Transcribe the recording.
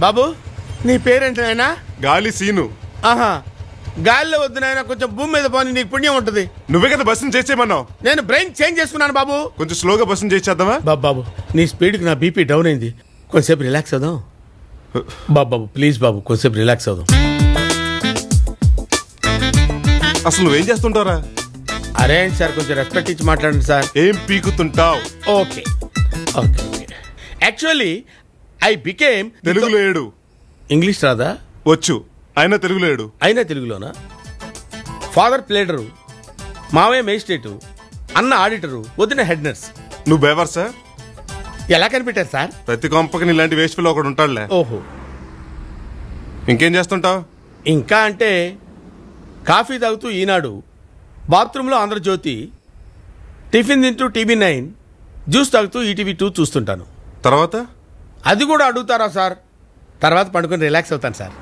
బాబు నీ పేరేంటి నాయనా? గాలి సీను. ఆహా, గాలిలో వద్దు నాయన, కొంచెం భూమి మీద పోనీ, నీకు పుణ్యం ఉంటుంది. నువ్వే కదా బస్సును చేసేయమన్నావు. నేను బ్రెయిన్ చేంజ్ చేసుకున్నాను బాబు. కొంచెం స్లోగా బస్సును చేసేద్దామా? బాబు నీ స్పీడ్కి నా బీపీ డౌన్ అయింది, కొంచెంసేపు రిలాక్స్ అవుదాం. బాబు ప్లీజ్ బాబు, కొంచెంసేపు రిలాక్స్ అవుదాం. అసలు నువ్వేం చేస్తుంటారా? అరే సార్, కొంచెం రెస్పెక్ట్ ఇచ్చి మాట్లాడండి సార్. ఏం పీకుతుంటావు? Okay okay okay. Actually I became. తెలుగులో ఏడు. ఇంగ్లీష్ రాదా? వచ్చు, అయినా తెలుగులో ఏడు. అయినా తెలుగులోనా? ఫాదర్ ప్లేడరు, మావయ్య మేజిస్ట్రేటు, అన్న ఆడిటరు, వదిన హెడ్ నర్స్. నువ్వు బేవర్ సార్? ఎలా కనిపెట్టారు సార్? ప్రతి కొంపకి ఇలాంటి వేస్ట్ పిల్ల ఒకడు ఉంటాడులే. ఓహో. ఇంకేం చేస్తుంటావు? ఇంకా అంటే కాఫీ తాగుతూ ఈనాడు, బాత్రూంలో ఆంధ్రజ్యోతి, టిఫిన్ తింటూ TV9, జ్యూస్ తాగుతూ ETV2 చూస్తుంటాను. తర్వాత? అది కూడా అడుగుతారా సార్? తర్వాత పండుకొని రిలాక్స్ అవుతాను సార్.